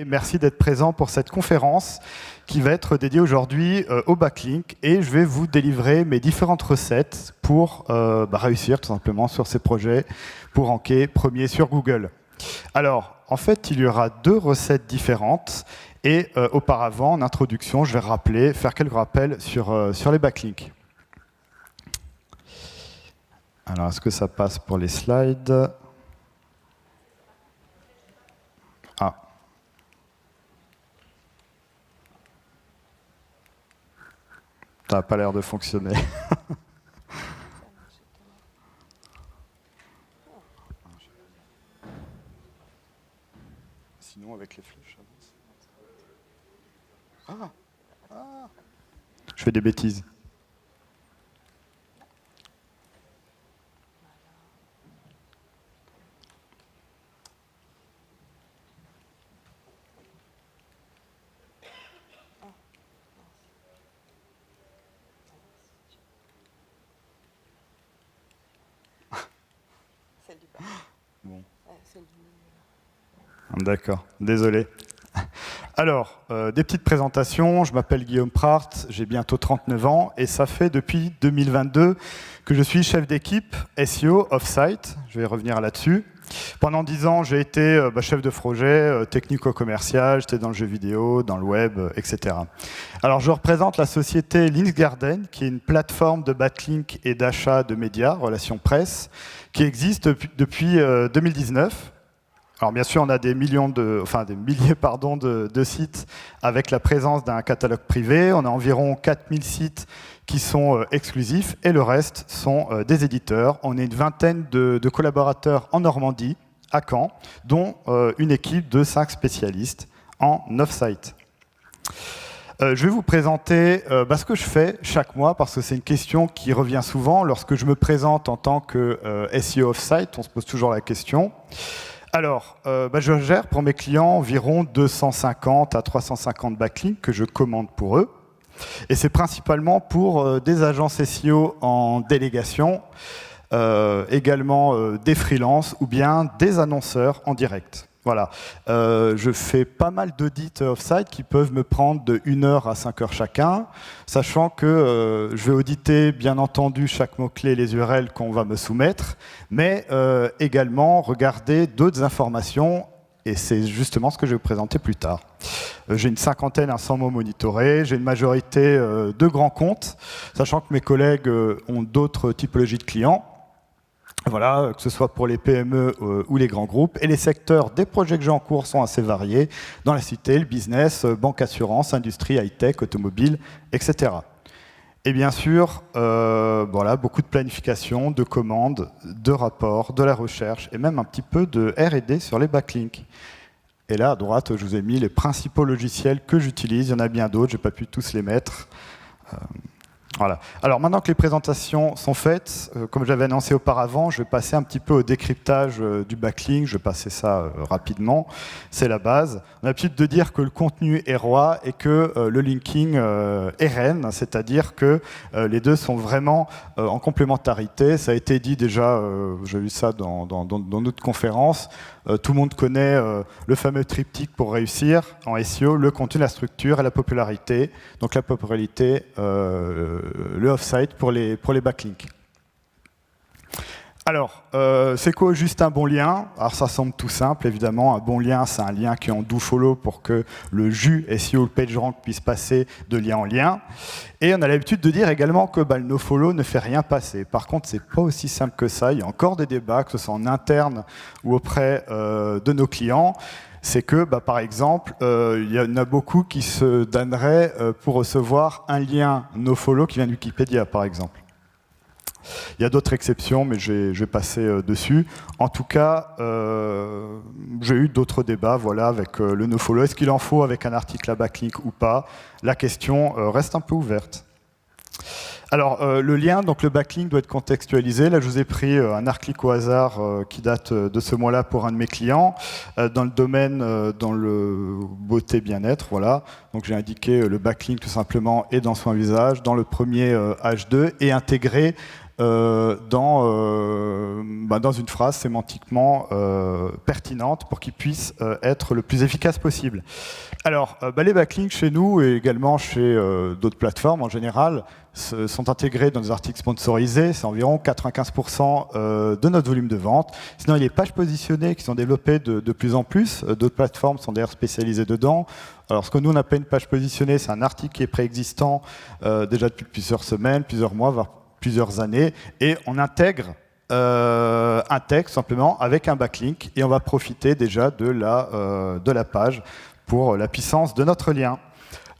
Merci d'être présent pour cette conférence qui va être dédiée aujourd'hui au backlink et je vais vous délivrer mes différentes recettes pour réussir tout simplement sur ces projets pour ranker premier sur Google. Alors, en fait, il y aura deux recettes différentes et auparavant, en introduction, je vais faire quelques rappels sur les backlinks. Alors, est-ce que ça passe pour les slides ? Ah. Ça n'a pas l'air de fonctionner. Sinon, avec les flèches, ça avance. Je fais des bêtises. Bon. D'accord, désolé. Alors, des petites présentations. Je m'appelle Guillaume Prart, j'ai bientôt 39 ans et ça fait depuis 2022 que je suis chef d'équipe SEO Offsite. Je vais revenir là-dessus. Pendant 10 ans, j'ai été chef de projet technico-commercial, j'étais dans le jeu vidéo, dans le web, etc. Alors, je représente la société Linksgarden, qui est une plateforme de backlink et d'achat de médias, relations presse, qui existe depuis 2019. Alors bien sûr, on a des milliers de sites avec la présence d'un catalogue privé. On a environ 4000 sites qui sont exclusifs et le reste sont des éditeurs. On est une vingtaine de collaborateurs en Normandie, à Caen, dont une équipe de 5 spécialistes en off-site. Je vais vous présenter ce que je fais chaque mois, parce que c'est une question qui revient souvent. Lorsque je me présente en tant que SEO off-site, on se pose toujours la question. Alors, je gère pour mes clients environ 250 à 350 backlinks que je commande pour eux. Et c'est principalement pour des agences SEO en délégation, également des freelances ou bien des annonceurs en direct. Voilà. Je fais pas mal d'audits off-site qui peuvent me prendre de 1 heure à 5 heures chacun, sachant que je vais auditer bien entendu chaque mot-clé et les URL qu'on va me soumettre, mais également regarder d'autres informations, et c'est justement ce que je vais vous présenter plus tard. J'ai une cinquantaine à 100 mots monitorés, j'ai une majorité de grands comptes, sachant que mes collègues ont d'autres typologies de clients. Voilà, que ce soit pour les PME ou les grands groupes. Et les secteurs des projets que j'ai en cours sont assez variés, dans la cité, le business, banque, assurance, industrie, high-tech, automobile, etc. Et bien sûr, beaucoup de planification, de commandes, de rapports, de la recherche, et même un petit peu de R&D sur les backlinks. Et là, à droite, je vous ai mis les principaux logiciels que j'utilise. Il y en a bien d'autres, je n'ai pas pu tous les mettre. Voilà. Alors maintenant que les présentations sont faites, comme j'avais annoncé auparavant, je vais passer un petit peu au décryptage du backlink. Je vais passer ça rapidement. C'est la base. On a l'habitude de dire que le contenu est roi et que le linking est reine, c'est-à-dire que les deux sont vraiment en complémentarité. Ça a été dit déjà, j'ai vu ça dans notre conférence. Tout le monde connaît le fameux triptyque pour réussir en SEO, le contenu, la structure et la popularité. Donc la popularité, le off-site pour les backlinks. Alors, c'est quoi juste un bon lien? Alors ça semble tout simple, évidemment. Un bon lien, c'est un lien qui est en do-follow pour que le jus SEO, le PageRank, puisse passer de lien en lien. Et on a l'habitude de dire également que le no-follow ne fait rien passer. Par contre, c'est pas aussi simple que ça. Il y a encore des débats, que ce soit en interne ou auprès de nos clients. C'est que, par exemple, il y en a beaucoup qui se donneraient pour recevoir un lien no-follow qui vient de Wikipédia, par exemple. Il y a d'autres exceptions, mais je vais passer dessus. En tout cas, j'ai eu d'autres débats avec le nofollow. Est-ce qu'il en faut avec un article à backlink ou pas? La question reste un peu ouverte. Alors, le lien, donc le backlink doit être contextualisé. Là, je vous ai pris un article au hasard qui date de ce mois-là pour un de mes clients, dans le domaine, dans le beauté bien-être, voilà. Donc, j'ai indiqué le backlink tout simplement est dans son visage, dans le premier H2, et intégré dans une phrase sémantiquement pertinente pour qu'il puisse être le plus efficace possible. Alors, les backlinks chez nous et également chez d'autres plateformes en général sont intégrés dans des articles sponsorisés. C'est environ 95% de notre volume de vente. Sinon, il y a les pages positionnées qui sont développées de plus en plus. D'autres plateformes sont d'ailleurs spécialisées dedans. Alors, ce que nous, on appelle une page positionnée, c'est un article qui est préexistant déjà depuis plusieurs semaines, plusieurs mois, voire plusieurs années, et on intègre un texte simplement avec un backlink, et on va profiter déjà de la page pour la puissance de notre lien.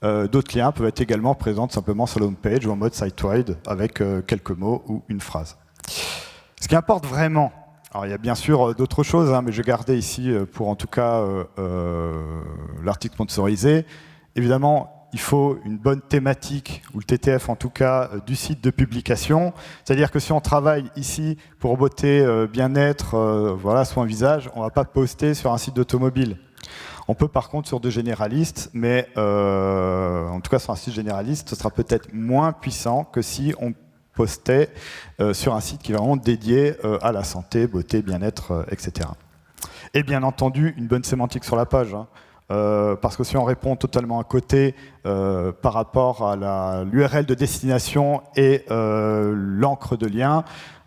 D'autres liens peuvent être également présents simplement sur la home page ou en mode site-wide avec quelques mots ou une phrase. Ce qui importe vraiment, alors il y a bien sûr d'autres choses, mais je gardais ici pour en tout cas l'article sponsorisé. Évidemment, il faut une bonne thématique, ou le TTF en tout cas, du site de publication. C'est-à-dire que si on travaille ici pour beauté, bien-être, voilà, soin visage, on ne va pas poster sur un site d'automobile. On peut par contre sur des généralistes, mais en tout cas sur un site généraliste, ce sera peut-être moins puissant que si on postait sur un site qui est vraiment dédié à la santé, beauté, bien-être, etc. Et bien entendu, une bonne sémantique sur la page. Parce que si on répond totalement à côté par rapport à l'URL de destination et l'encre de lien,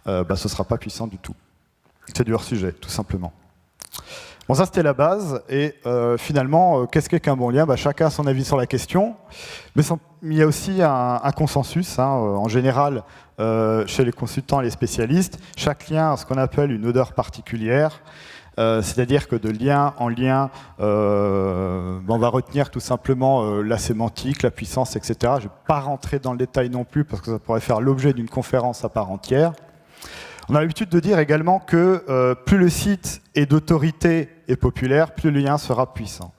ce ne sera pas puissant du tout. C'est du hors-sujet, tout simplement. Bon, ça c'était la base, et finalement, qu'est-ce qu'un bon lien? Chacun a son avis sur la question, mais il y a aussi un consensus, en général, chez les consultants et les spécialistes. Chaque lien a ce qu'on appelle une odeur particulière, c'est-à-dire que de lien en lien, on va retenir tout simplement la sémantique, la puissance, etc. Je ne vais pas rentrer dans le détail non plus, parce que ça pourrait faire l'objet d'une conférence à part entière. On a l'habitude de dire également que plus le site est d'autorité et populaire, plus le lien sera puissant.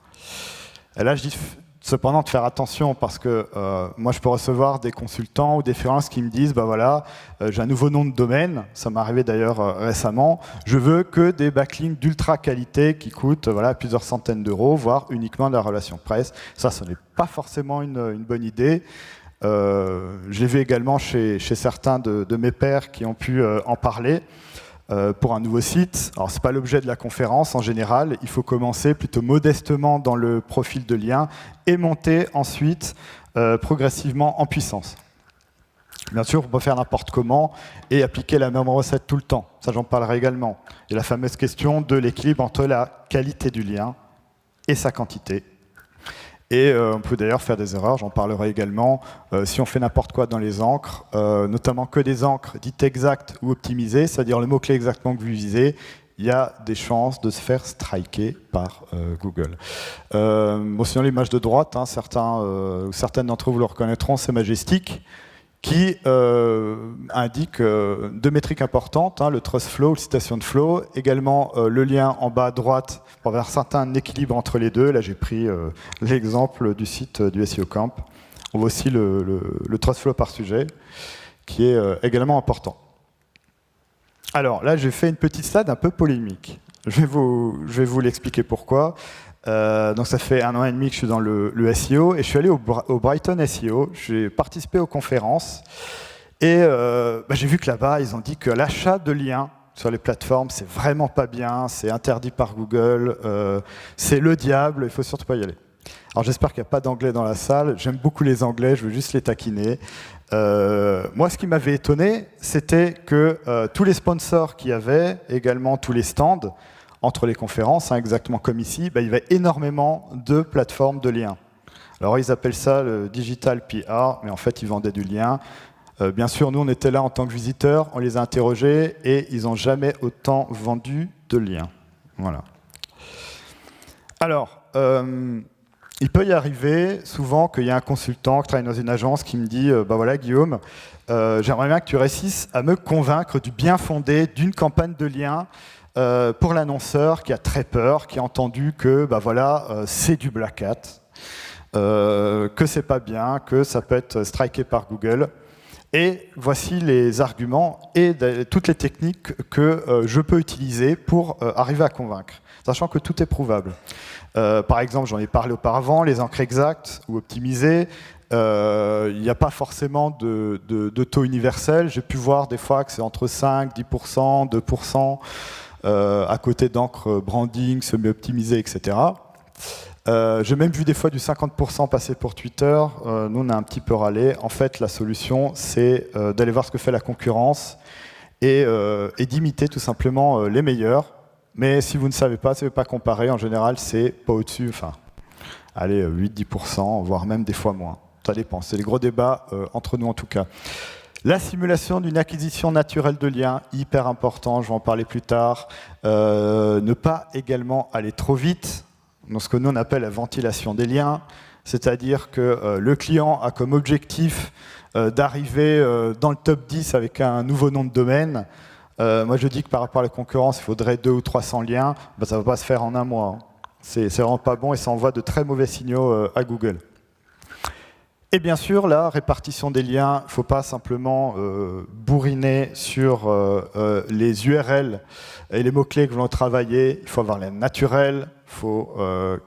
Et là, je dis cependant de faire attention, parce que moi, je peux recevoir des consultants ou des freelances qui me disent, voilà, j'ai un nouveau nom de domaine, ça m'est arrivé d'ailleurs récemment, je veux que des backlinks d'ultra qualité qui coûtent plusieurs centaines d'euros, voire uniquement de la relation presse. Ça, ce n'est pas forcément une bonne idée. J'ai vu également chez certains de mes pairs qui ont pu en parler pour un nouveau site. Alors, ce n'est pas l'objet de la conférence en général. Il faut commencer plutôt modestement dans le profil de lien et monter ensuite progressivement en puissance. Bien sûr, on peut faire n'importe comment et appliquer la même recette tout le temps. Ça, j'en parlerai également. Il y a la fameuse question de l'équilibre entre la qualité du lien et sa quantité. Et on peut d'ailleurs faire des erreurs, j'en parlerai également, si on fait n'importe quoi dans les encres, notamment que des encres dites exactes ou optimisées, c'est-à-dire le mot-clé exactement que vous visez, il y a des chances de se faire striker par Google. Sinon, l'image de droite, certaines d'entre vous le reconnaîtront, c'est Majestic, qui indique deux métriques importantes, le trust flow, le citation de flow, également le lien en bas à droite pour avoir un certain équilibre entre les deux. Là, j'ai pris l'exemple du site du SEO Camp. On voit aussi le trust flow par sujet, qui est également important. Alors là, j'ai fait une petite slide un peu polémique. Je vais vous l'expliquer pourquoi. Donc ça fait 1 an et demi que je suis dans le SEO, et je suis allé au Brighton SEO, j'ai participé aux conférences, et j'ai vu que là-bas, ils ont dit que l'achat de liens sur les plateformes, c'est vraiment pas bien, c'est interdit par Google, c'est le diable, il faut surtout pas y aller. Alors j'espère qu'il n'y a pas d'anglais dans la salle, j'aime beaucoup les anglais, je veux juste les taquiner. Moi, ce qui m'avait étonné, c'était que tous les sponsors qu'il y avait, également tous les stands, entre les conférences, exactement comme ici, il y avait énormément de plateformes de liens. Alors ils appellent ça le digital PR, mais en fait ils vendaient du lien. Bien sûr, nous on était là en tant que visiteurs, on les a interrogés et ils n'ont jamais autant vendu de liens. Voilà. Alors, il peut y arriver souvent qu'il y ait un consultant qui travaille dans une agence qui me dit voilà Guillaume, j'aimerais bien que tu réussisses à me convaincre du bien fondé d'une campagne de liens pour l'annonceur qui a très peur, qui a entendu que c'est du black hat, que c'est pas bien, que ça peut être striké par Google. Et voici les arguments et toutes les techniques que je peux utiliser pour arriver à convaincre. sachant que tout est prouvable. Par exemple, j'en ai parlé auparavant, les encres exactes ou optimisées, il n'y a pas forcément de taux universel. J'ai pu voir des fois que c'est entre 5, 10%, 2%, à côté d'encre branding, semi-optimisée, etc. J'ai même vu des fois du 50% passer pour Twitter. Nous, on a un petit peu râlé. En fait, la solution, c'est d'aller voir ce que fait la concurrence et d'imiter tout simplement les meilleurs. Mais si vous ne savez pas, si vous ne savez pas comparer, en général, c'est pas au-dessus, enfin, allez, 8-10%, voire même des fois moins. Ça dépend, c'est les gros débats entre nous en tout cas. La simulation d'une acquisition naturelle de liens, hyper important, je vais en parler plus tard. Ne pas également aller trop vite, dans ce que nous on appelle la ventilation des liens, c'est-à-dire que le client a comme objectif d'arriver dans le top 10 avec un nouveau nom de domaine. Moi je dis que par rapport à la concurrence, il faudrait 200 ou 300 liens, ben, ça ne va pas se faire en un mois. C'est vraiment pas bon et ça envoie de très mauvais signaux à Google. Et bien sûr, la répartition des liens, il ne faut pas simplement bourriner sur les URL et les mots-clés que vous voulez travailler. Il faut avoir les liens naturels, il faut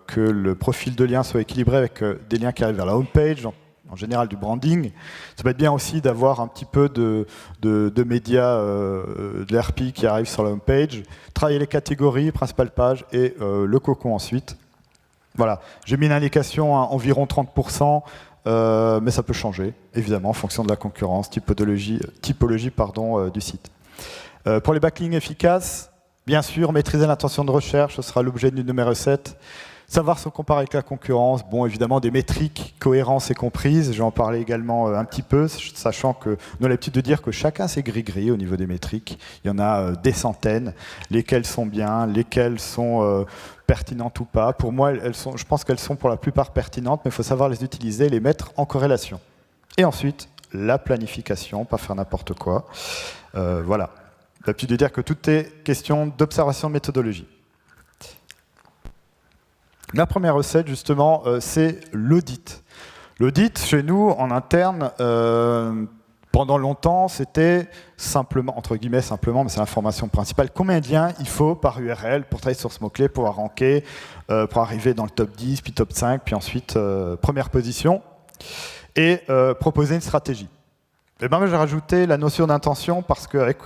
que le profil de lien soit équilibré avec des liens qui arrivent vers la home page, en général du branding. Ça peut être bien aussi d'avoir un petit peu de médias, de l'RP qui arrive sur la home page. Travailler les catégories, principale page et le cocon ensuite. Voilà, j'ai mis une indication à environ 30%. Mais ça peut changer, évidemment, en fonction de la concurrence, typologie du site. Pour les backlinks efficaces, bien sûr, maîtriser l'intention de recherche, ce sera l'objet du numéro 7. Savoir se comparer avec la concurrence, bon, évidemment, des métriques, cohérence et comprise, je vais en parler également un petit peu, sachant que nous avons l'habitude de dire que chacun ses gris-gris au niveau des métriques. Il y en a des centaines, lesquelles sont bien, lesquelles sont pertinentes ou pas. Pour moi, je pense qu'elles sont pour la plupart pertinentes, mais il faut savoir les utiliser et les mettre en corrélation. Et ensuite, la planification, pas faire n'importe quoi. Voilà. J'ai l'habitude de dire que tout est question d'observation de méthodologie. La première recette, justement, c'est l'audit. L'audit, chez nous, en interne, pendant longtemps, c'était simplement, entre guillemets simplement, mais c'est l'information principale, combien de liens il faut par URL pour travailler sur ce mot-clé, pour ranker, pour arriver dans le top 10, puis top 5, puis ensuite première position, et proposer une stratégie. Et ben, j'ai rajouté la notion d'intention parce qu'avec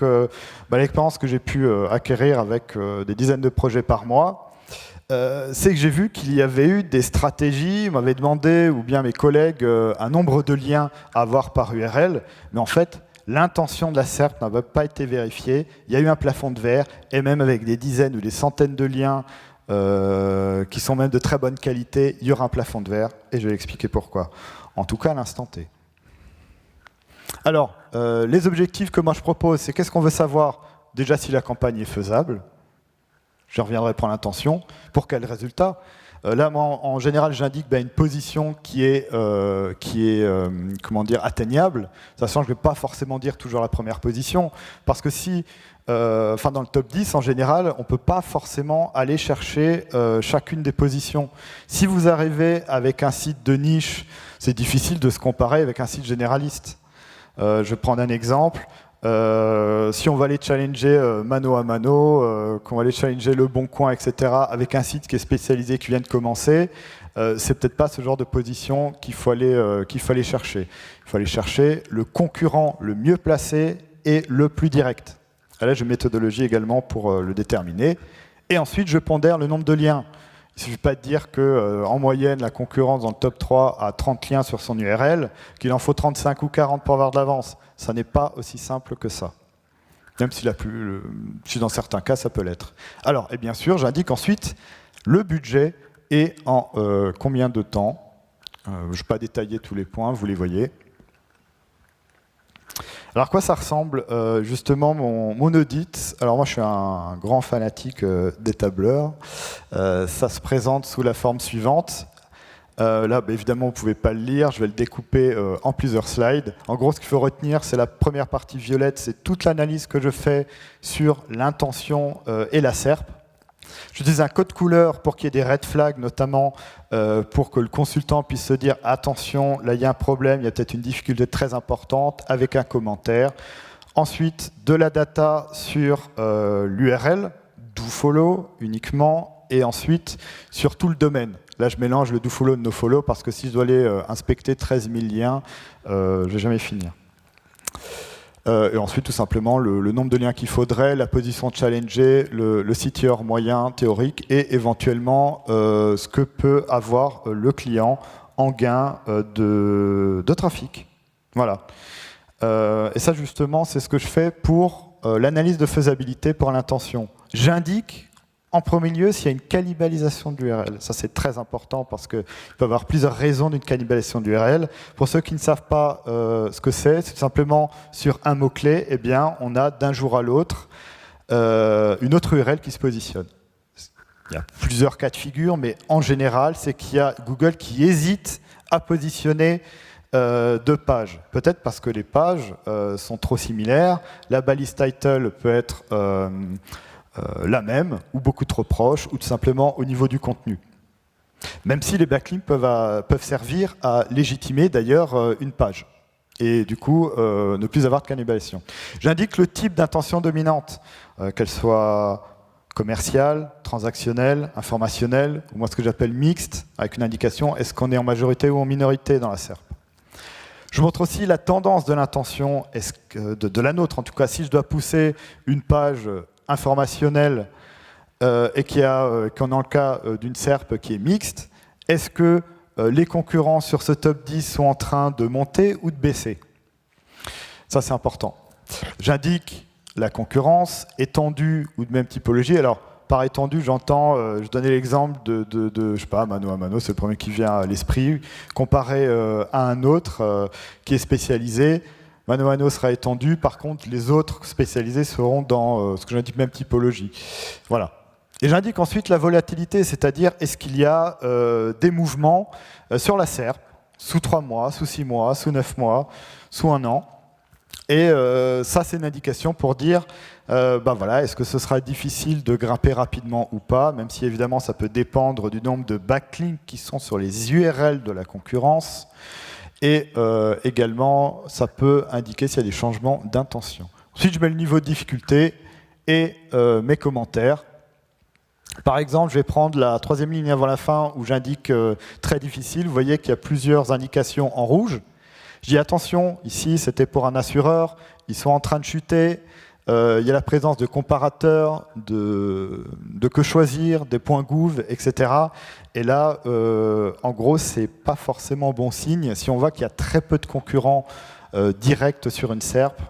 l'expérience que j'ai pu acquérir avec des dizaines de projets par mois, c'est que j'ai vu qu'il y avait eu des stratégies, on m'avait demandé, ou bien mes collègues, un nombre de liens à avoir par URL, mais en fait, l'intention de la SERP n'avait pas été vérifiée, il y a eu un plafond de verre, et même avec des dizaines ou des centaines de liens qui sont même de très bonne qualité, il y aura un plafond de verre, et je vais expliquer pourquoi. En tout cas, à l'instant T. Alors, les objectifs que moi je propose, c'est qu'est-ce qu'on veut savoir? Déjà si la campagne est faisable, je reviendrai pour l'intention. Pour quel résultat? Là, moi, en général, j'indique une position qui est comment dire, atteignable, sachant que je ne vais pas forcément dire toujours la première position, parce que si, dans le top 10, en général, on ne peut pas forcément aller chercher chacune des positions. Si vous arrivez avec un site de niche, c'est difficile de se comparer avec un site généraliste. Je vais prendre un exemple. Si on va aller challenger mano à mano, qu'on va aller challenger Le Bon Coin, etc., avec un site qui est spécialisé, qui vient de commencer, c'est peut-être pas ce genre de position qu'il faut aller chercher. Il faut aller chercher le concurrent le mieux placé et le plus direct. Et là, j'ai une méthodologie également pour le déterminer. Et ensuite, je pondère le nombre de liens. Il ne suffit pas de dire qu'en moyenne, la concurrence dans le top 3 a 30 liens sur son URL, qu'il en faut 35 ou 40 pour avoir de l'avance. Ça n'est pas aussi simple que ça. Même si dans certains cas, ça peut l'être. Alors, et bien sûr, j'indique ensuite le budget et en combien de temps. Je ne vais pas détailler tous les points, vous les voyez. Alors, à quoi ça ressemble justement mon audit? Alors moi, je suis un grand fanatique des tableurs. Ça se présente sous la forme suivante. Là, évidemment, vous ne pouvez pas le lire. Je vais le découper en plusieurs slides. En gros, ce qu'il faut retenir, c'est la première partie violette. C'est toute l'analyse que je fais sur l'intention et la SERP. J'utilise un code couleur pour qu'il y ait des red flags, notamment pour que le consultant puisse se dire « Attention, là, il y a un problème, il y a peut-être une difficulté très importante » avec un commentaire. Ensuite, de la data sur l'URL, do follow uniquement, et ensuite sur tout le domaine. Là, je mélange le dofollow et le nofollow parce que si je dois aller inspecter 13 000 liens, je ne vais jamais finir. Et ensuite, tout simplement, le nombre de liens qu'il faudrait, la position challengée, le CTR moyen théorique et éventuellement ce que peut avoir le client en gain de trafic. Voilà. Et ça, justement, c'est ce que je fais pour l'analyse de faisabilité pour l'intention. J'indique en premier lieu s'il y a une cannibalisation de l'URL. Ça, c'est très important parce qu'il peut y avoir plusieurs raisons d'une cannibalisation de l'URL. Pour ceux qui ne savent pas ce que c'est tout simplement sur un mot-clé, eh bien, on a d'un jour à l'autre une autre URL qui se positionne. Il y a plusieurs cas de figure, mais en général, c'est qu'il y a Google qui hésite à positionner deux pages. Peut-être parce que les pages sont trop similaires. La balise title peut être la même, ou beaucoup trop proche, ou tout simplement au niveau du contenu. Même si les backlinks peuvent servir à légitimer d'ailleurs une page, et du coup ne plus avoir de cannibalisation. J'indique le type d'intention dominante, qu'elle soit commerciale, transactionnelle, informationnelle, ou moi ce que j'appelle mixte, avec une indication est-ce qu'on est en majorité ou en minorité dans la SERP. Je montre aussi la tendance de l'intention, de la nôtre en tout cas, si je dois pousser une page informationnelle et qu'on est dans le cas d'une SERP qui est mixte, est-ce que les concurrents sur ce top 10 sont en train de monter ou de baisser? Ça, c'est important. J'indique la concurrence, étendue ou de même typologie. Alors, par étendue, j'entends, je donnais l'exemple de je sais pas, mano à mano, c'est le premier qui vient à l'esprit, comparé à un autre qui est spécialisé. Mano Mano sera étendu, par contre les autres spécialisés seront dans ce que j'indique même typologie. Voilà. Et j'indique ensuite la volatilité, c'est-à-dire est-ce qu'il y a des mouvements sur la SERP, sous 3 mois, sous 6 mois, sous 9 mois, sous 1 an. Et ça c'est une indication pour dire voilà, est-ce que ce sera difficile de grimper rapidement ou pas, même si évidemment ça peut dépendre du nombre de backlinks qui sont sur les URL de la concurrence. Et également, ça peut indiquer s'il y a des changements d'intention. Ensuite, je mets le niveau de difficulté et mes commentaires. Par exemple, je vais prendre la 3e ligne avant la fin où j'indique très difficile. Vous voyez qu'il y a plusieurs indications en rouge. Je dis attention, ici c'était pour un assureur, ils sont en train de chuter. Il y a la présence de comparateurs, de que choisir, des points gouv, etc. Et là, en gros, c'est pas forcément bon signe. Si on voit qu'il y a très peu de concurrents directs sur une SERP,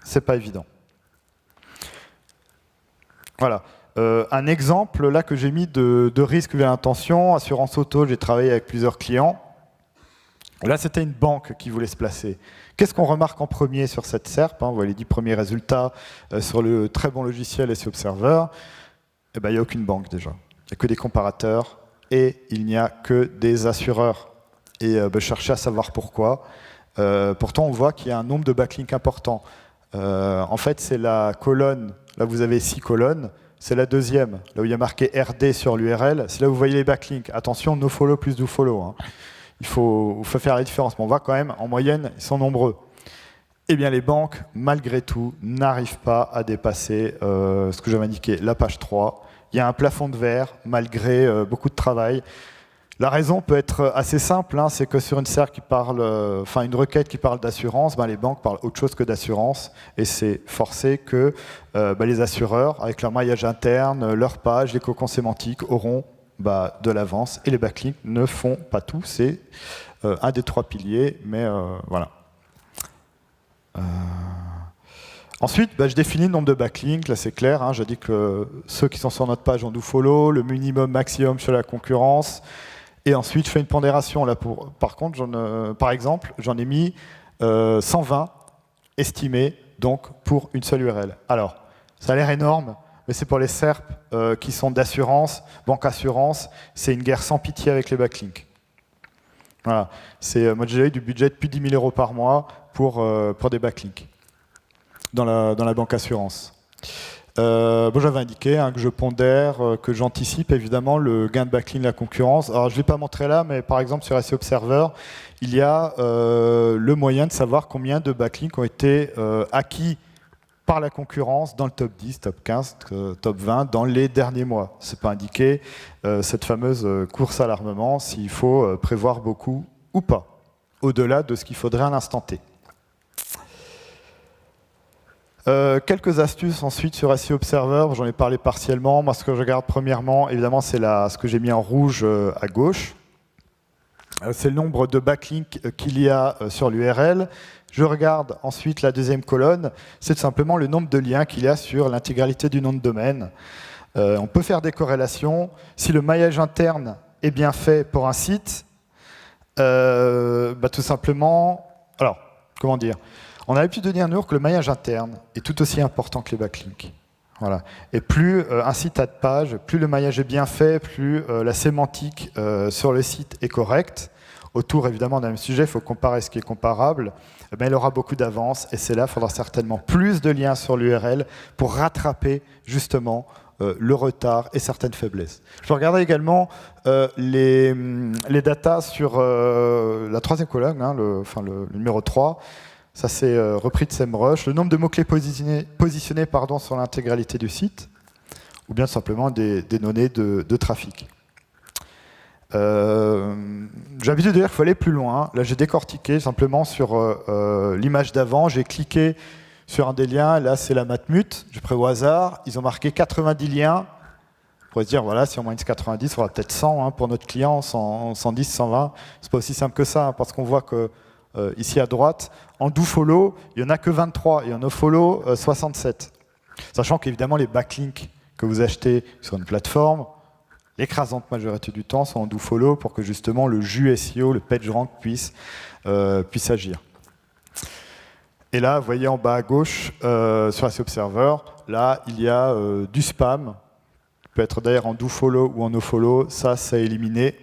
c'est pas évident. Voilà. Un exemple là que j'ai mis de risque vers l'intention, assurance auto, j'ai travaillé avec plusieurs clients. Là, c'était une banque qui voulait se placer. Qu'est-ce qu'on remarque en premier sur cette SERP? On voit les 10 premiers résultats sur le très bon logiciel SEO Observer. Eh ben, il n'y a aucune banque déjà. Il n'y a que des comparateurs et il n'y a que des assureurs. Et je cherchais à savoir pourquoi. Pourtant, on voit qu'il y a un nombre de backlinks important. En fait, c'est la colonne. Là, vous avez 6 colonnes. C'est la deuxième, là où il y a marqué RD sur l'URL. C'est là où vous voyez les backlinks. Attention, nofollow plus dofollow. Hein. Il faut faire la différence. Mais on voit quand même, en moyenne, ils sont nombreux. Eh bien, les banques, malgré tout, n'arrivent pas à dépasser ce que j'avais indiqué, la page 3. Il y a un plafond de verre, malgré beaucoup de travail. La raison peut être assez simple, hein, c'est que sur une SERP qui parle, une requête qui parle d'assurance, les banques parlent autre chose que d'assurance, et c'est forcé que les assureurs, avec leur maillage interne, leur page, les cocons sémantiques, auront de l'avance, et les backlinks ne font pas tout, c'est un des 3 piliers, mais voilà. Ensuite, je définis le nombre de backlinks, là c'est clair, hein, je dis que ceux qui sont sur notre page ont dofollow, le minimum maximum sur la concurrence, et ensuite je fais une pondération. Là par contre, par exemple, j'en ai mis 120 estimés donc, pour une seule URL. Alors, ça a l'air énorme, mais c'est pour les SERP qui sont d'assurance, banque assurance, c'est une guerre sans pitié avec les backlinks. Voilà, moi j'ai eu du budget de plus de 10 000 € par mois pour des backlinks dans la banque assurance. J'avais indiqué que je pondère, que j'anticipe évidemment le gain de backlink de la concurrence. Alors je ne l'ai pas montré là, mais par exemple sur SEO Observer, il y a le moyen de savoir combien de backlinks ont été acquis par la concurrence dans le top 10, top 15, top 20 dans les derniers mois. C'est pas indiqué cette fameuse course à l'armement, s'il faut prévoir beaucoup ou pas, au-delà de ce qu'il faudrait à l'instant T. Quelques astuces ensuite sur SEO Observer, j'en ai parlé partiellement. Moi, ce que je regarde premièrement, évidemment, c'est ce que j'ai mis en rouge à gauche. C'est le nombre de backlinks qu'il y a sur l'URL. Je regarde ensuite la deuxième colonne, c'est tout simplement le nombre de liens qu'il y a sur l'intégralité du nom de domaine. On peut faire des corrélations. Si le maillage interne est bien fait pour un site, tout simplement... Alors, comment dire ? On a l'habitude de dire, nous, que le maillage interne est tout aussi important que les backlinks. Voilà. Et plus un site a de pages, plus le maillage est bien fait, plus la sémantique sur le site est correcte. Autour, évidemment, d'un même sujet, il faut comparer ce qui est comparable. Mais il aura beaucoup d'avance, et c'est là qu'il faudra certainement plus de liens sur l'URL pour rattraper, justement, le retard et certaines faiblesses. Je peux regarder également les datas sur la troisième colonne, hein, le numéro 3. Ça, c'est repris de SEMrush. Le nombre de mots-clés positionnés sur l'intégralité du site, ou bien simplement des données de trafic. J'ai l'habitude de dire qu'il faut aller plus loin. Là, j'ai décortiqué simplement sur l'image d'avant. J'ai cliqué sur un des liens. Là, c'est la Matmut. J'ai pris au hasard. Ils ont marqué 90 liens. On pourrait se dire, voilà, si on moyenne 90, il faudra peut-être 100 hein, pour notre client, 110, 120. C'est pas aussi simple que ça, hein, parce qu'on voit que ici à droite, en dofollow, il n'y en a que 23 et en nofollow, 67. Sachant qu'évidemment, les backlinks que vous achetez sur une plateforme, l'écrasante majorité du temps sont en dofollow pour que justement le jus SEO, le PageRank puisse agir. Et là, vous voyez en bas à gauche, sur SEO Observer, là, il y a du spam. Il peut être d'ailleurs en dofollow ou en nofollow. Ça, c'est éliminé.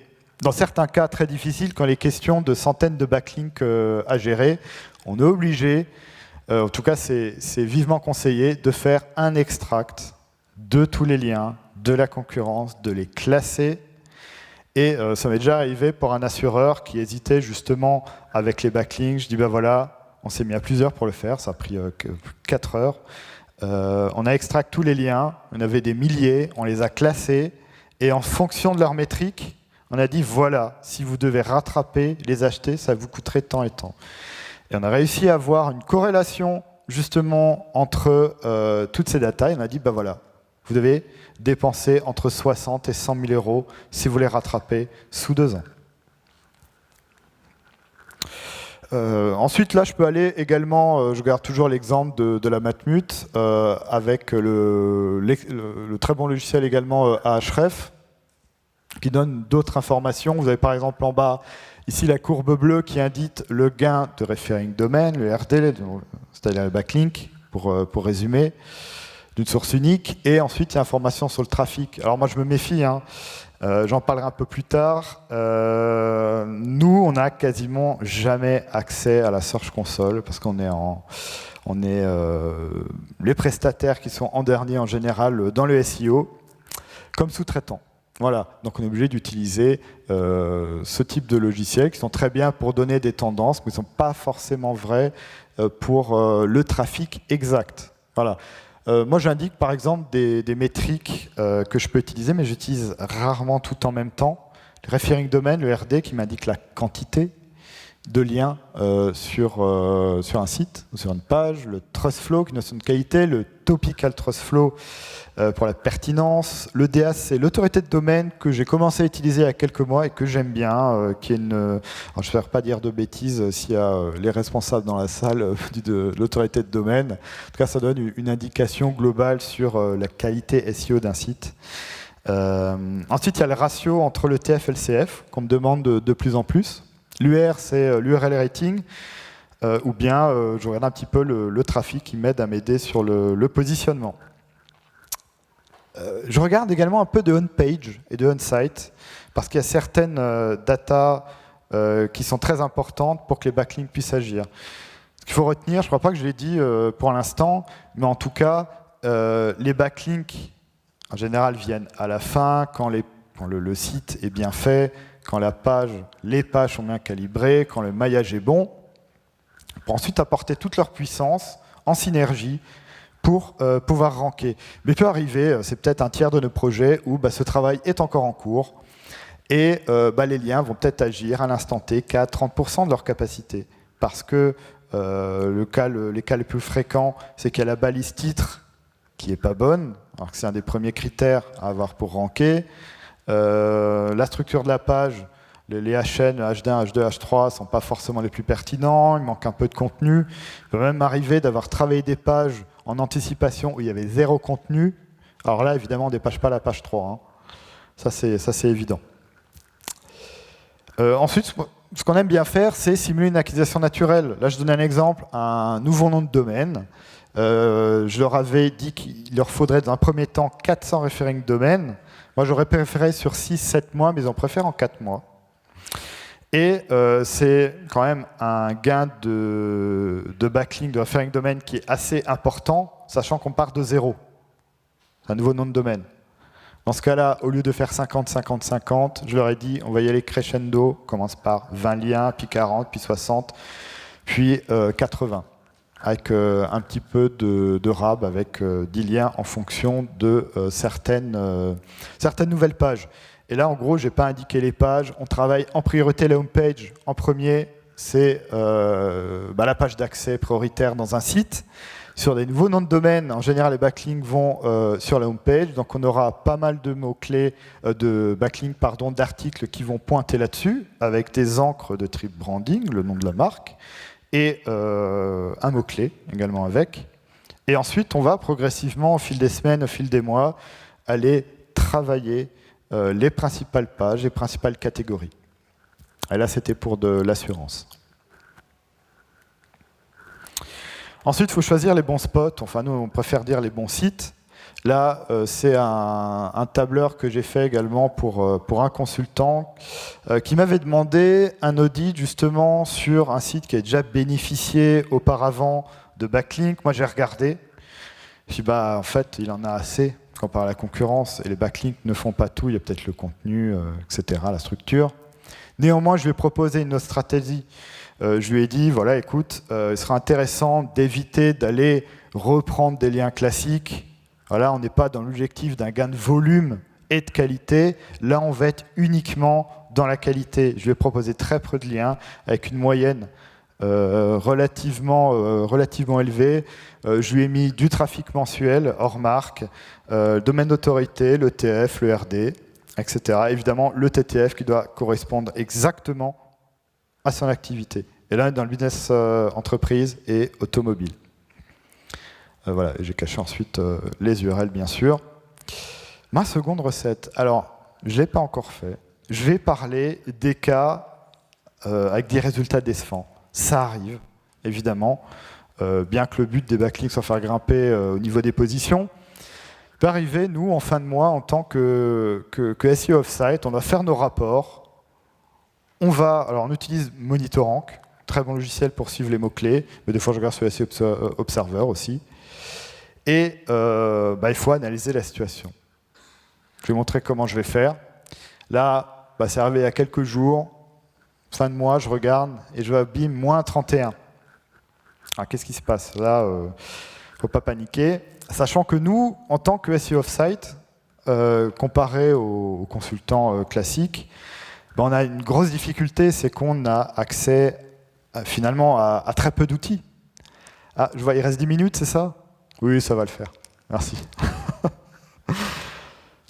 Dans certains cas très difficiles, quand il est question de centaines de backlinks à gérer, on est obligé, en tout cas c'est vivement conseillé, de faire un extract de tous les liens, de la concurrence, de les classer. Et ça m'est déjà arrivé pour un assureur qui hésitait justement avec les backlinks. Je dis ben voilà, on s'est mis à plusieurs pour le faire, ça a pris 4 heures. On a extrait tous les liens, on avait des milliers, on les a classés, et en fonction de leurs métriques, on a dit, voilà, si vous devez rattraper, les acheter, ça vous coûterait tant et tant. Et on a réussi à avoir une corrélation, justement, entre toutes ces datas. Et on a dit, ben voilà, vous devez dépenser entre 60 et 100 000 euros si vous les rattrapez sous 2 ans. Ensuite, là, je peux aller également, je garde toujours l'exemple de la Matmut, avec le très bon logiciel également Ahref, qui donne d'autres informations. Vous avez par exemple en bas, ici la courbe bleue qui indique le gain de referring domain, le RD, c'est-à-dire le backlink, pour résumer, d'une source unique. Et ensuite, il y a information sur le trafic. Alors moi, je me méfie, hein. J'en parlerai un peu plus tard. Nous, on n'a quasiment jamais accès à la Search Console, parce qu'on est les prestataires qui sont en dernier en général dans le SEO, comme sous-traitants. Voilà, donc on est obligé d'utiliser ce type de logiciels qui sont très bien pour donner des tendances, mais qui ne sont pas forcément vrais pour le trafic exact. Voilà. Moi, j'indique par exemple des métriques que je peux utiliser, mais j'utilise rarement tout en même temps. Le referring domain, le RD, qui m'indique la quantité de liens sur un site ou sur une page, le trust flow, qui est une notion de qualité, le topical trust flow pour la pertinence, le DA, c'est l'autorité de domaine que j'ai commencé à utiliser il y a quelques mois et que j'aime bien, qui est une... Alors, je ne vais pas dire de bêtises s'il y a les responsables dans la salle de l'autorité de domaine. En tout cas, ça donne une indication globale sur la qualité SEO d'un site. Ensuite, il y a le ratio entre le TF et le CF, qu'on me demande de plus en plus. L'UR, c'est l'URL rating, ou bien je regarde un petit peu le trafic qui m'aide à m'aider sur le positionnement. Je regarde également un peu de on-page et de on-site, parce qu'il y a certaines datas qui sont très importantes pour que les backlinks puissent agir. Ce qu'il faut retenir, je ne crois pas que je l'ai dit pour l'instant, mais en tout cas, les backlinks, en général, viennent à la fin, quand le site est bien fait, quand les pages sont bien calibrées, quand le maillage est bon, pour ensuite apporter toute leur puissance en synergie pour pouvoir ranker. Mais il peut arriver, c'est peut-être un tiers de nos projets où ce travail est encore en cours et les liens vont peut-être agir à l'instant T qu'à 30% de leur capacité. Parce que les cas les plus fréquents, c'est qu'il y a la balise titre qui n'est pas bonne, alors que c'est un des premiers critères à avoir pour ranker. La structure de la page, les HN, H1, H2, H3 ne sont pas forcément les plus pertinents, il manque un peu de contenu. Il peut même arriver d'avoir travaillé des pages en anticipation où il y avait 0 contenu. Alors là, évidemment, on ne dépasse pas la page 3. Hein. Ça, c'est évident. Ensuite, ce qu'on aime bien faire, c'est simuler une acquisition naturelle. Là, je donne un exemple, un nouveau nom de domaine. Je leur avais dit qu'il leur faudrait, dans un premier temps, 400 referring domaines. Moi, j'aurais préféré sur 6-7 mois, mais ils ont préféré en 4 mois. Et c'est quand même un gain de backlink, de referring domain qui est assez important, sachant qu'on part de 0. C'est un nouveau nom de domaine. Dans ce cas-là, au lieu de faire 50, 50, 50, je leur ai dit, on va y aller crescendo, on commence par 20 liens, puis 40, puis 60, puis 80, avec un petit peu de RAB, avec 10 liens en fonction de certaines nouvelles pages. Et là, en gros, je n'ai pas indiqué les pages. On travaille en priorité la home page. En premier, c'est la page d'accès prioritaire dans un site. Sur des nouveaux noms de domaine, en général, les backlinks vont sur la home page. Donc, on aura pas mal de mots-clés, de backlinks, d'articles qui vont pointer là-dessus, avec des encres de trip branding, le nom de la marque, et un mot-clé également avec. Et ensuite, on va progressivement, au fil des semaines, au fil des mois, aller travailler les principales pages, les principales catégories. Et là, c'était pour de l'assurance. Ensuite, il faut choisir les bons spots. Enfin, nous, on préfère dire les bons sites. Là, c'est un tableur que j'ai fait également pour un consultant qui m'avait demandé un audit justement sur un site qui a déjà bénéficié auparavant de backlinks. Moi, j'ai regardé. Je dis, en fait, il en a assez. Comparé à la concurrence, et les backlinks ne font pas tout, il y a peut-être le contenu, etc., la structure. Néanmoins, je lui ai proposé une autre stratégie. Je lui ai dit, voilà, écoute, il sera intéressant d'éviter d'aller reprendre des liens classiques. Voilà, on n'est pas dans l'objectif d'un gain de volume et de qualité. Là, on va être uniquement dans la qualité. Je lui ai proposé très peu de liens, avec une moyenne relativement élevé. Je lui ai mis du trafic mensuel, hors marque, domaine d'autorité, l'ETF, le RD, etc. Évidemment, le TTF qui doit correspondre exactement à son activité. Et là, dans le business entreprise et automobile. Voilà, j'ai caché ensuite les URL, bien sûr. Ma seconde recette. Alors, je ne l'ai pas encore fait. Je vais parler des cas avec des résultats décevants. Ça arrive, évidemment, bien que le but des backlinks soit faire grimper au niveau des positions. Il peut arriver, nous, en fin de mois, en tant que SEO Offsite, on va faire nos rapports. On utilise Monitorank, très bon logiciel pour suivre les mots-clés, mais des fois je regarde sur SEO Observer aussi. Et il faut analyser la situation. Je vais montrer comment je vais faire. Là, c'est arrivé il y a quelques jours. Fin de mois, je regarde et je vois, bim, moins 31. Alors, qu'est-ce qui se passe? Là, il ne faut pas paniquer. Sachant que nous, en tant que SEO Offsite, comparé aux consultants classiques, on a une grosse difficulté, c'est qu'on a accès finalement à très peu d'outils. Ah, je vois, il reste 10 minutes, c'est ça? Oui, ça va le faire. Merci.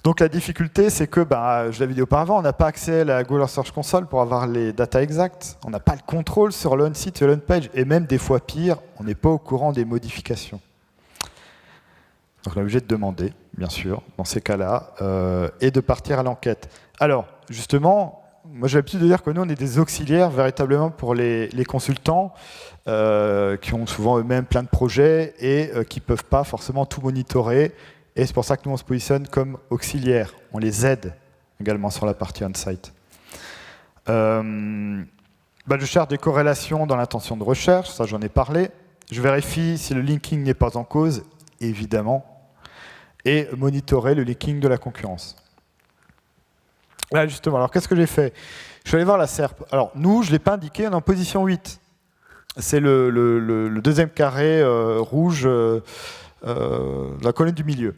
Donc la difficulté, c'est que, je l'avais dit auparavant, on n'a pas accès à la Google Search Console pour avoir les datas exactes. On n'a pas le contrôle sur l'on-site et l'on-page. Et même des fois pire, on n'est pas au courant des modifications. Donc on est obligé de demander, bien sûr, dans ces cas-là, et de partir à l'enquête. Alors, justement, moi j'ai l'habitude de dire que nous, on est des auxiliaires véritablement pour les consultants qui ont souvent eux-mêmes plein de projets et qui ne peuvent pas forcément tout monitorer. Et c'est pour ça que nous, on se positionne comme auxiliaires. On les aide également sur la partie on-site. Je cherche des corrélations dans l'intention de recherche, ça j'en ai parlé. Je vérifie si le linking n'est pas en cause, évidemment. Et monitorer le linking de la concurrence. Là, justement, alors qu'est-ce que j'ai fait? Je suis allé voir la SERP. Alors, nous, je ne l'ai pas indiqué, on est en position 8. C'est le deuxième carré rouge la colonne du milieu.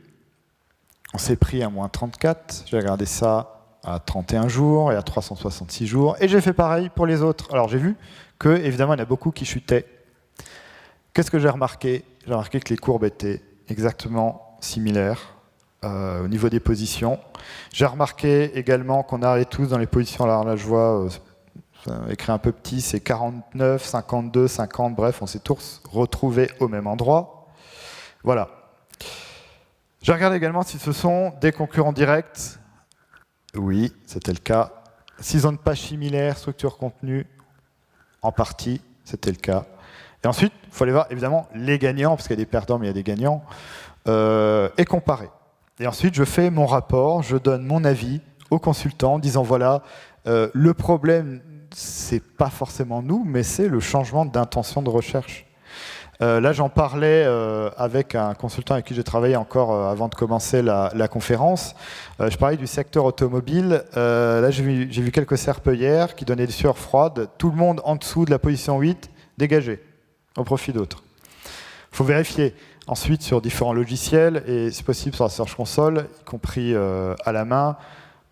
On s'est pris à moins 34, j'ai regardé ça à 31 jours et à 366 jours, et j'ai fait pareil pour les autres. Alors j'ai vu que, évidemment, il y en a beaucoup qui chutaient. Qu'est-ce que j'ai remarqué? J'ai remarqué que les courbes étaient exactement similaires au niveau des positions. J'ai remarqué également qu'on arrivait tous dans les positions, alors là je vois, écrit un peu petit, c'est 49, 52, 50, bref, on s'est tous retrouvés au même endroit. Voilà. Je regarde également si ce sont des concurrents directs. Oui, c'était le cas. S'ils ont une page similaire, structure contenu, en partie, c'était le cas. Et ensuite, il faut aller voir évidemment les gagnants, parce qu'il y a des perdants, mais il y a des gagnants, et comparer. Et ensuite, je fais mon rapport, je donne mon avis au consultant, en disant voilà, le problème, c'est pas forcément nous, mais c'est le changement d'intention de recherche. Là, j'en parlais avec un consultant avec qui j'ai travaillé encore avant de commencer la conférence. Je parlais du secteur automobile. Là, j'ai vu quelques serpillères qui donnaient des sueurs froides. Tout le monde en dessous de la position 8, dégagé, au profit d'autres. Il faut vérifier ensuite sur différents logiciels et, si possible, sur la Search Console, y compris à la main,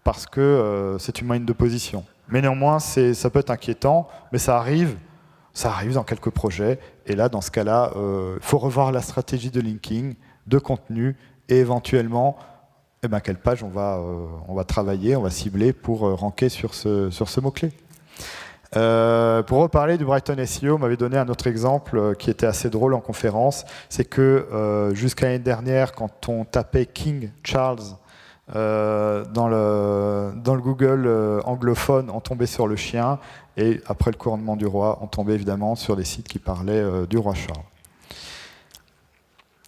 parce que c'est une moyenne de position. Mais néanmoins, ça peut être inquiétant, mais ça arrive dans quelques projets. Et là, dans ce cas-là, il faut revoir la stratégie de linking, de contenu, et éventuellement, quelle page on va travailler, on va cibler pour ranker sur ce mot-clé. Pour reparler du Brighton SEO, on m'avait donné un autre exemple qui était assez drôle en conférence. C'est que jusqu'à l'année dernière, quand on tapait King Charles dans le Google anglophone, on tombait sur le chien. Et après le couronnement du roi, on tombait évidemment sur des sites qui parlaient du roi Charles.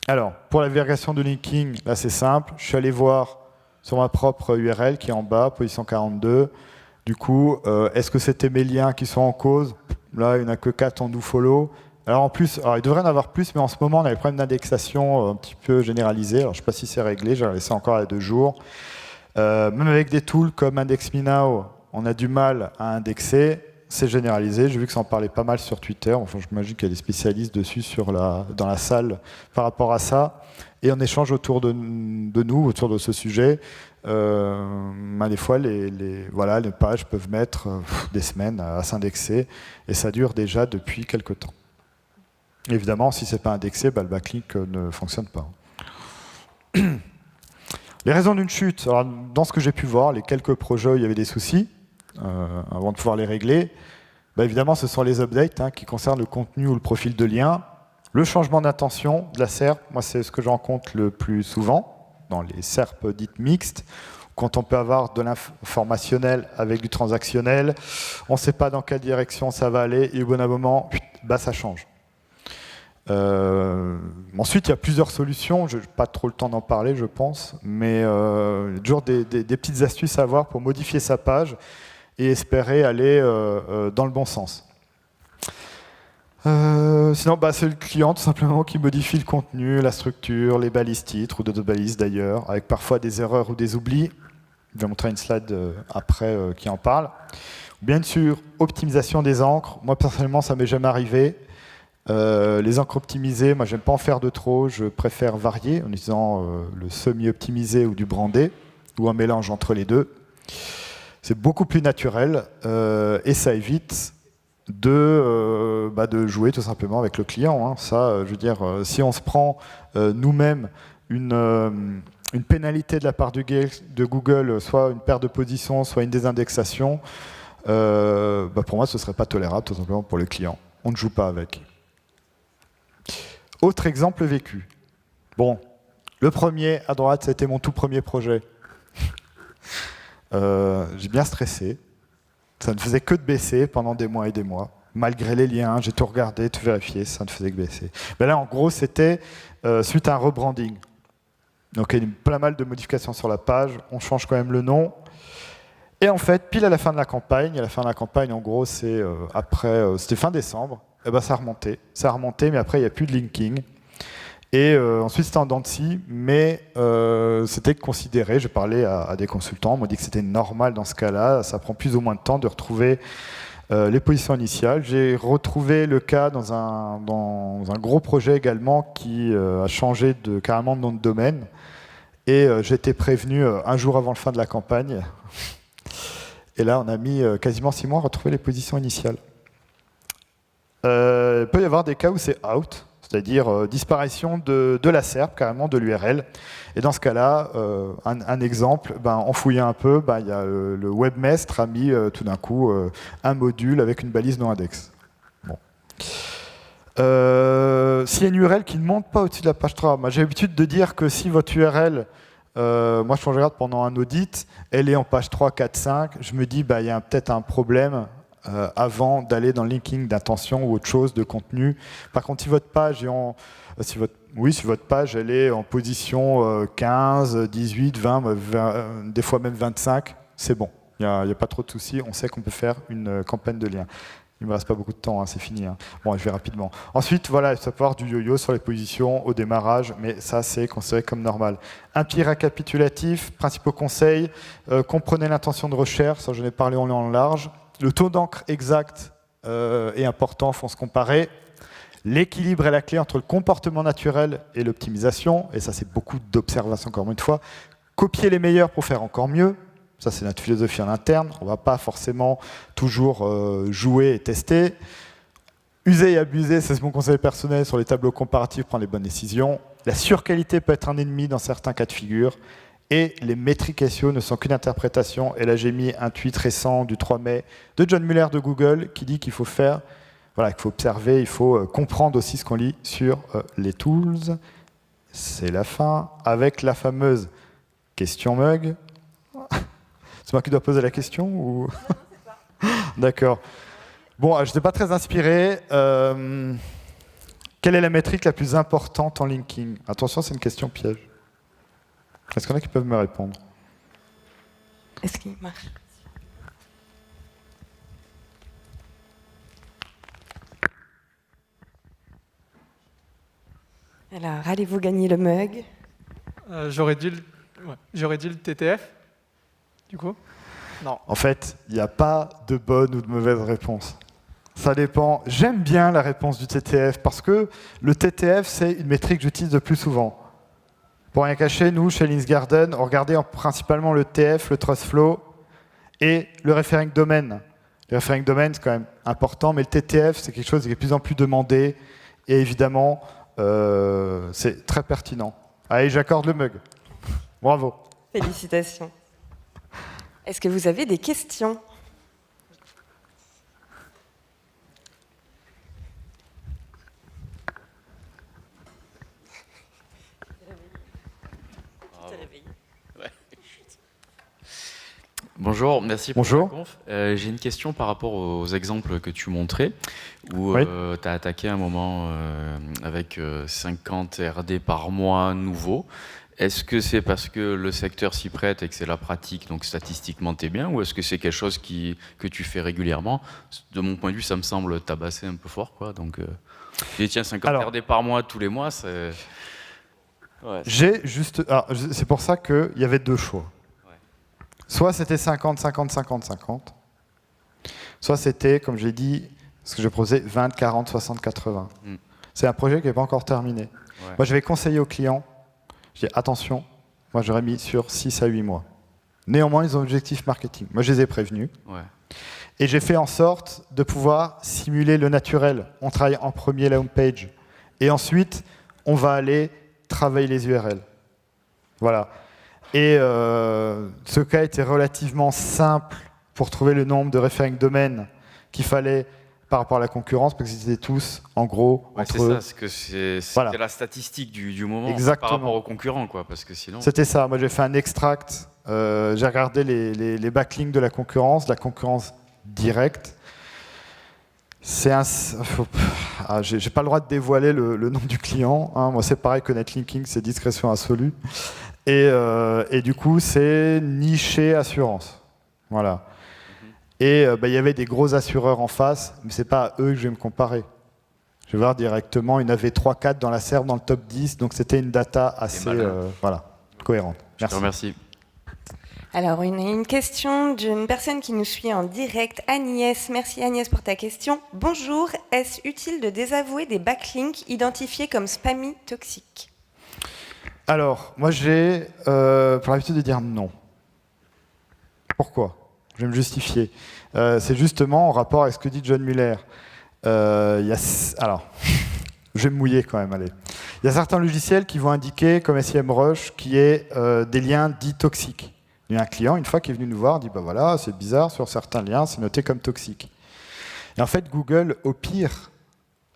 Alors, pour la vérification de linking, là c'est simple. Je suis allé voir sur ma propre URL qui est en bas, position 42. Du coup, est-ce que c'était mes liens qui sont en cause? Là, il n'y en a que 4 en dofollow. Alors en plus, il devrait en avoir plus, mais en ce moment, on a des problèmes d'indexation un petit peu généralisés. Alors je ne sais pas si c'est réglé, j'ai laissé encore à 2 jours. Même avec des tools comme IndexMeNow, on a du mal à indexer. C'est généralisé, j'ai vu que ça en parlait pas mal sur Twitter, enfin j'imagine qu'il y a des spécialistes dessus dans la salle par rapport à ça, et on échange autour de nous, autour de ce sujet. Des fois, les pages peuvent mettre des semaines à s'indexer, et ça dure déjà depuis quelques temps. Évidemment, si ce n'est pas indexé, le backlink ne fonctionne pas. Les raisons d'une chute, alors, dans ce que j'ai pu voir, les quelques projets où il y avait des soucis, avant de pouvoir les régler, évidemment ce sont les updates qui concernent le contenu ou le profil de lien, le changement d'intention de la SERP, moi c'est ce que je rencontre le plus souvent dans les SERP dites mixtes, quand on peut avoir de l'informationnel avec du transactionnel, on ne sait pas dans quelle direction ça va aller et au bon moment, ça change. Ensuite, il y a plusieurs solutions, je n'ai pas trop le temps d'en parler, je pense, mais toujours des petites astuces à avoir pour modifier sa page et espérer aller dans le bon sens. Sinon, c'est le client tout simplement qui modifie le contenu, la structure, les balises titres ou d'autres balises d'ailleurs, avec parfois des erreurs ou des oublis. Je vais montrer une slide après qui en parle. Bien sûr, optimisation des encres. Moi personnellement, ça m'est jamais arrivé. Les encres optimisées, moi j'aime pas en faire de trop, je préfère varier en utilisant le semi-optimisé ou du brandé, ou un mélange entre les deux. C'est beaucoup plus naturel et ça évite de jouer tout simplement avec le client. Ça, je veux dire, si on se prend nous-mêmes une pénalité de la part de Google, soit une perte de position, soit une désindexation, pour moi ce ne serait pas tolérable tout simplement pour le client. On ne joue pas avec. Autre exemple vécu. Bon, le premier à droite, c'était mon tout premier projet. J'ai bien stressé. Ça ne faisait que de baisser pendant des mois et des mois. Malgré les liens, j'ai tout regardé, tout vérifié, ça ne faisait que baisser. Mais là, en gros, c'était suite à un rebranding. Donc, il y a pas mal de modifications sur la page. On change quand même le nom. Et en fait, pile à la fin de la campagne, en gros, c'est c'était fin décembre, ça a remonté, mais après, il n'y a plus de linking. Et ensuite, c'était en dents de scie, mais c'était considéré, j'ai parlé à des consultants, on m'a dit que c'était normal dans ce cas-là, ça prend plus ou moins de temps de retrouver les positions initiales. J'ai retrouvé le cas dans un gros projet également qui a changé carrément de nom de domaine. Et j'ai été prévenu un jour avant la fin de la campagne. Et là, on a mis quasiment 6 mois à retrouver les positions initiales. Il peut y avoir des cas où c'est out, c'est-à-dire disparition de la SERP, carrément de l'URL. Et dans ce cas-là, un exemple, en fouillant un peu, il y a le webmestre a mis tout d'un coup un module avec une balise non index. Bon. S'il y a une URL qui ne monte pas au-dessus de la page 3, moi j'ai l'habitude de dire que si votre URL, moi je regarde pendant un audit, elle est en page 3, 4, 5, je me dis il y a peut-être un problème avant d'aller dans le linking d'intention ou autre chose, de contenu. Par contre, si votre page est si votre page elle est en position 15, 18, 20, des fois même 25, c'est bon. Il n'y a pas trop de soucis, on sait qu'on peut faire une campagne de lien. Il ne me reste pas beaucoup de temps, c'est fini. Bon, je vais rapidement. Ensuite, voilà, ça peut avoir du yo-yo sur les positions au démarrage, mais ça, c'est considéré comme normal. Un petit récapitulatif, principaux conseils, comprenez l'intention de recherche, ça j'en ai parlé en long en large. Le taux d'encre exact est important, il faut se comparer. L'équilibre est la clé entre le comportement naturel et l'optimisation, et ça c'est beaucoup d'observations encore une fois. Copier les meilleurs pour faire encore mieux, ça c'est notre philosophie en interne, on ne va pas forcément toujours jouer et tester. User et abuser, c'est mon conseil personnel sur les tableaux comparatifs, prendre les bonnes décisions. La surqualité peut être un ennemi dans certains cas de figure. Et les métriques SEO ne sont qu'une interprétation. Et là, j'ai mis un tweet récent du 3 mai de John Mueller de Google qui dit qu'il faut faire, voilà, qu'il faut observer, il faut comprendre aussi ce qu'on lit sur les tools. C'est la fin avec la fameuse question mug. C'est moi qui dois poser la question ou... D'accord. Bon, je n'étais pas très inspiré. Quelle est la métrique la plus importante en linking? Attention, c'est une question piège. Est-ce qu'il y en a qui peuvent me répondre? Est-ce qu'il marche? Alors, allez-vous gagner le mug? J'aurais dit le TTF, du coup. Non. En fait, il n'y a pas de bonne ou de mauvaise réponse. Ça dépend. J'aime bien la réponse du TTF parce que le TTF, c'est une métrique que j'utilise le plus souvent. Pour rien cacher, nous, chez Linksgarden, on regardait principalement le TF, le Trust Flow et le referring domain. Le referring domain, c'est quand même important, mais le TTF, c'est quelque chose qui est de plus en plus demandé et évidemment, c'est très pertinent. Allez, j'accorde le mug. Bravo. Félicitations. Est-ce que vous avez des questions? Bonjour, merci pour la conf. J'ai une question par rapport aux exemples que tu montrais, où tu as attaqué un moment avec 50 RD par mois nouveaux. Est-ce que c'est parce que le secteur s'y prête et que c'est la pratique, donc statistiquement t'es bien, ou est-ce que c'est quelque chose que tu fais régulièrement? De mon point de vue, ça me semble tabasser un peu fort, quoi. Donc, tiens, 50 RD par mois tous les mois, c'est... Ouais, c'est pour ça qu'il y avait deux choix. Soit c'était 50, 50, 50, 50. Soit c'était, comme j'ai dit, ce que je proposais, 20, 40, 60, 80. C'est un projet qui n'est pas encore terminé. Ouais. Moi, je vais conseiller aux clients, je dis attention, moi j'aurais mis sur 6 à 8 mois. Néanmoins, ils ont un objectif marketing. Moi, je les ai prévenus. Ouais. Et j'ai fait en sorte de pouvoir simuler le naturel. On travaille en premier la homepage. Et ensuite, on va aller travailler les URL. Voilà. Et ce cas était relativement simple pour trouver le nombre de referring domaines qu'il fallait par rapport à la concurrence, parce qu'ils étaient tous, en gros, entre eux. C'est ça, c'était la statistique du moment. Exactement. Par rapport aux concurrents, quoi, parce que sinon... C'était ça. Moi, j'ai fait un extract. J'ai regardé les backlinks de la concurrence directe. J'ai pas le droit de dévoiler le nom du client. Hein. Moi, c'est pareil que Netlinking, c'est discrétion absolue. Et du coup, c'est niché assurance. Voilà. Et il y avait des gros assureurs en face, mais c'est pas à eux que je vais me comparer. Je vais voir directement, il y en avait 3-4 dans la SERP, dans le top 10, donc c'était une data assez cohérente. Merci. Je te remercie. Alors, une question d'une personne qui nous suit en direct, Agnès. Merci Agnès pour ta question. Bonjour, est-ce utile de désavouer des backlinks identifiés comme spammy toxiques? Alors, moi j'ai pour l'habitude de dire non. Pourquoi? Je vais me justifier. C'est justement en rapport avec ce que dit John Mueller. Alors, je vais me mouiller quand même, allez. Il y a certains logiciels qui vont indiquer, comme SEMrush, qui est des liens dits toxiques. Il y a un client, une fois, qui est venu nous voir, dit bah voilà, c'est bizarre, sur certains liens, c'est noté comme toxique. Et en fait, Google, au pire,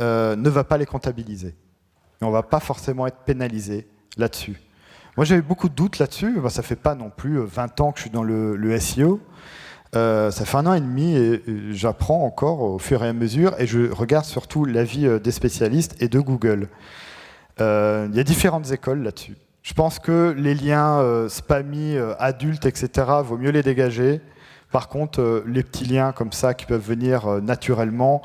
ne va pas les comptabiliser. Et on ne va pas forcément être pénalisé là-dessus. Moi, j'avais beaucoup de doutes là-dessus. Ça fait pas non plus 20 ans que je suis dans le SEO. Ça fait 1 an et demi et j'apprends encore au fur et à mesure et je regarde surtout l'avis des spécialistes et de Google. Il y a différentes écoles là-dessus. Je pense que les liens spammy, adultes, etc., vaut mieux les dégager. Par contre, les petits liens comme ça qui peuvent venir naturellement,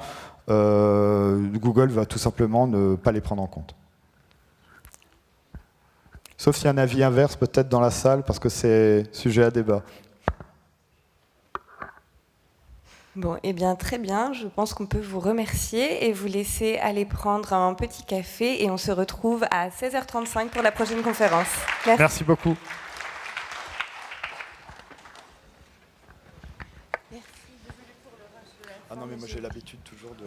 Google va tout simplement ne pas les prendre en compte. Sauf s'il y a un avis inverse peut-être dans la salle, parce que c'est sujet à débat. Bon, eh bien, très bien. Je pense qu'on peut vous remercier et vous laisser aller prendre un petit café. Et on se retrouve à 16h35 pour la prochaine conférence. Merci. Merci beaucoup. Ah non, mais moi j'ai l'habitude toujours de...